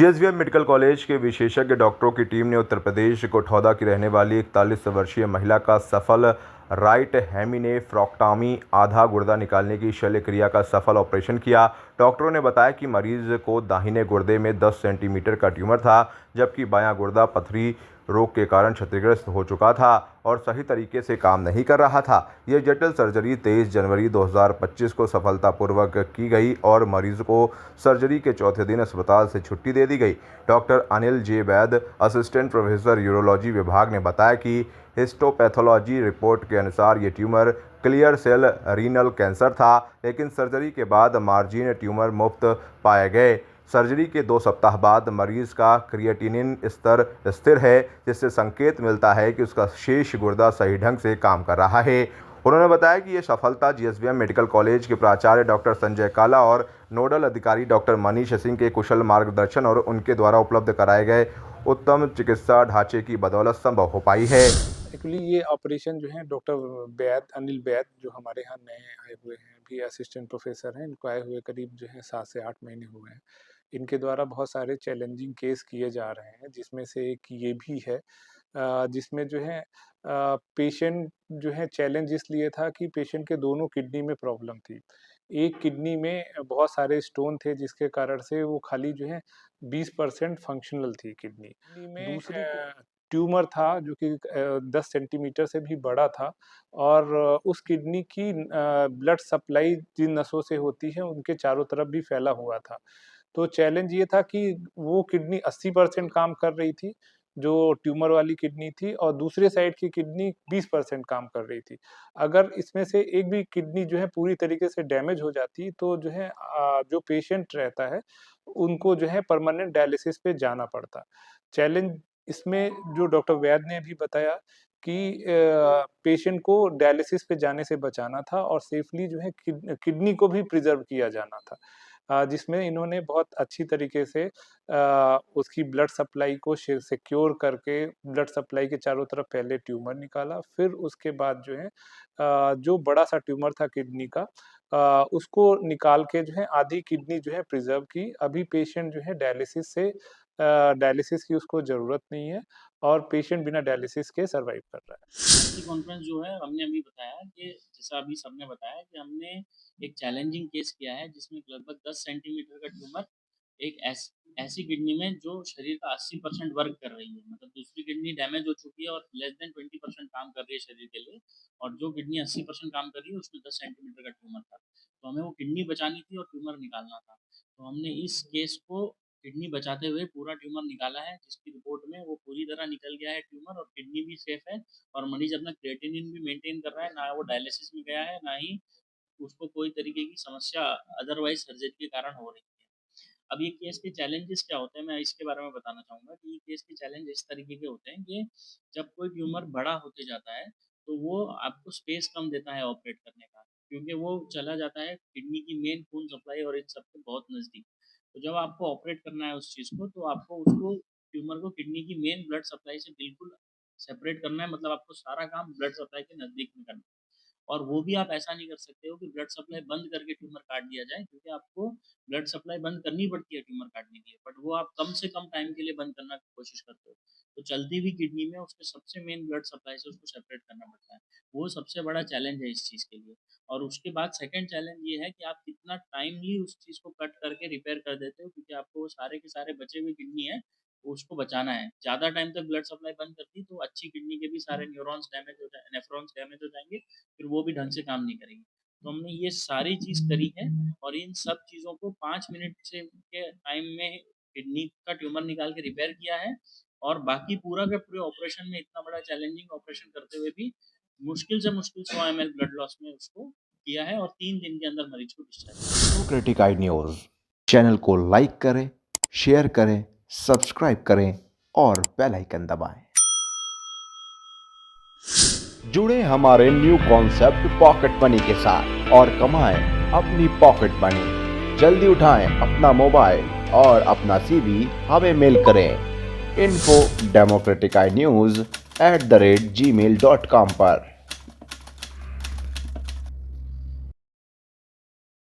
GSVM medical college के विशेषज्ञ डॉक्टरों की टीम ने उत्तर प्रदेश कोठौदा की रहने वाली 41 वर्षीय महिला का सफल राइट हेमिनेफ्रॉक्टॉमी आधा गुर्दा निकालने की शल्य क्रिया का सफल ऑपरेशन किया। डॉक्टरों ने बताया कि मरीज को दाहिने गुर्दे में 10 सेंटीमीटर का ट्यूमर था, जबकि बायां गुर्दा पथरी रोग के कारण क्षतिग्रस्त हो चुका था और सही तरीके से काम नहीं कर रहा था। यह जटिल सर्जरी 23 जनवरी 2025 को सफलतापूर्वक की गई और मरीज को सर्जरी के चौथे दिन अस्पताल से छुट्टी दे दी गई। Doctor Anil J Vaid, assistant professor urology विभाग ने बताया कि हिस्टोपैथोलॉजी रिपोर्ट के अनुसार ये tumour clear cell renal cancer था, लेकिन सर्जरी के बाद मार्जिन ट्यूमर मुक्त पाए गए। सर्जरी के 2 सप्ताह बाद मरीज का क्रिएटिनिन स्तर स्थिर है, जिससे संकेत मिलता है कि उसका शेष गुर्दा सही ढंग से काम कर रहा है। उन्होंने बताया कि ये सफलता जीएसवीएम मेडिकल कॉलेज के प्राचार्य डॉक्टर संजय काला और नोडल अधिकारी डॉक्टर मनीष सिंह के कुशल मार्गदर्शन और उनके द्वारा उपलब्ध कराए गए उत्तम चिकित्सा ढांचे की बदौलत संभव हो पाई है। एक्चुअली ये ऑपरेशन जो है डॉक्टर वैद, अनिल वैद, जो हमारे यहाँ नए आए हुए हैं, अभी असिस्टेंट प्रोफेसर हैं, इनको आए हुए करीब जो है 7 से 8 महीने हुए हैं। इनके द्वारा बहुत सारे चैलेंजिंग केस किए जा रहे हैं, जिसमें से एक ये भी है, जिसमें जो है पेशेंट जो है चैलेंज इसलिए था कि पेशेंट के दोनों किडनी में प्रॉब्लम थी। एक किडनी में बहुत सारे स्टोन थे, जिसके कारण से वो खाली जो है 20% फंक्शनल थी किडनी। किडनी में दूसरी ट्यूमर था जो कि 10 सेंटीमीटर से भी बड़ा था और उस किडनी की ब्लड सप्लाई जिन नसों से होती है उनके चारों तरफ भी फैला हुआ था। तो चैलेंज ये था कि वो किडनी 80% काम कर रही थी, जो ट्यूमर वाली किडनी थी, और दूसरे साइड की किडनी 20% काम कर रही थी। अगर इसमें से एक भी किडनी जो है पूरी तरीके से डैमेज हो जाती तो जो है जो पेशेंट रहता है उनको जो है परमानेंट डायलिसिस पे जाना पड़ता। चैलेंज इसमें जो डॉक्टर वैद ने भी बताया कि पेशेंट को डायलिसिस पे जाने से बचाना था और सेफली जो है किडनी को भी प्रिजर्व किया जाना था। जिसमें इन्होंने बहुत अच्छी तरीके से उसकी ब्लड सप्लाई को सिक्योर करके ब्लड सप्लाई के चारों तरफ पहले ट्यूमर निकाला, फिर उसके बाद जो है जो बड़ा सा ट्यूमर था किडनी का, उसको निकाल के जो है आधी किडनी जो है प्रिजर्व की। अभी पेशेंट जो है डायलिसिस की उसको ज़रूरत नहीं है और पेशेंट बिना डायलिसिस के सर्वाइव कर रहा है। कॉन्फ्रेंस जो है हमने अभी बताया कि जैसा अभी सबने बताया कि हमने एक चैलेंजिंग केस किया है जिसमें लगभग 10 सेंटीमीटर का ट्यूमर एक ऐसी किडनी में जो शरीर का 80% वर्क कर रही है, मतलब दूसरी किडनी डैमेज हो चुकी है और लेस देन 20% काम कर रही है शरीर के लिए, और जो किडनी 80% काम कर रही है उसमें 10 सेंटीमीटर का ट्यूमर था। तो हमें वो किडनी बचानी थी और ट्यूमर निकालना था। तो हमने इस केस को किडनी बचाते हुए पूरा ट्यूमर निकाला है, जिसकी रिपोर्ट में वो पूरी तरह निकल गया है ट्यूमर, और किडनी भी सेफ है और मरीज अपना क्रिएटिनिन भी मेंटेन कर रहा है, ना वो डायलिसिस में गया है, ना ही उसको कोई तरीके की समस्या अदरवाइज सर्जरी के कारण हो रही है। अब ये केस के चैलेंजेस क्या होते हैं, मैं इसके बारे में बताना चाहूँगा कि ये केस के चैलेंज इस तरीके के होते हैं कि जब कोई ट्यूमर बड़ा होते जाता है तो वो आपको स्पेस कम देता है ऑपरेट करने का, क्योंकि वो चला जाता है किडनी की मेन खून सप्लाई और इन सब के बहुत नज़दीक। तो जब आपको ऑपरेट करना है उस चीज़ को, तो आपको उसको ट्यूमर को किडनी की मेन ब्लड सप्लाई से बिल्कुल सेपरेट करना है, मतलब आपको सारा काम ब्लड सप्लाई के नज़दीक में करना है। और वो भी आप ऐसा नहीं कर सकते हो कि ब्लड सप्लाई बंद करके ट्यूमर काट दिया जाए, क्योंकि आपको ब्लड सप्लाई बंद करनी पड़ती है ट्यूमर काटने के लिए, बट वो आप कम से कम टाइम के लिए बंद करना की कोशिश करते हो। तो चलती हुई किडनी में उसके सबसे मेन ब्लड सप्लाई से उसको सेपरेट करना पड़ता है। वो सबसे बड़ा चैलेंज है इस चीज़ के लिए। और उसके बाद सेकंड चैलेंज ये है कि आप कितना टाइमली उस चीज़ को कट करके रिपेयर कर देते हो, क्योंकि आपको वो सारे के सारे बचे हुए किडनी है उसको बचाना है। ज़्यादा टाइम तक ब्लड सप्लाई बंद करती तो अच्छी किडनी के भी सारे न्यूरॉन्स डैमेज हो जाए, नेफ्रॉन्स डैमेज हो जाएंगे, फिर वो भी ढंग से काम नहीं करेगी। तो हमने ये सारी चीज़ करी है और इन सब चीज़ों को 5 मिनट से के टाइम में किडनी का ट्यूमर निकाल के रिपेयर किया है, और बाकी पूरा के पूरे ऑपरेशन में इतना बड़ा चैलेंजिंग ऑपरेशन करते हुए भी मुश्किल से मुश्किल 100 ml ब्लड लॉस में उसको किया है और 3 दिन के अंदर मरीज को discharge. Democratic I news channel को लाइक करें, शेयर करें, सब्सक्राइब करें और बेल आइकन दबाएं। जुड़े हमारे न्यू कॉन्सेप्ट पॉकेट मनी के साथ और कमाएं अपनी पॉकेट मनी। जल्दी उठाएं अपना मोबाइल और अपना CV हमें मेल करें info@democraticnews@gmail.com पर।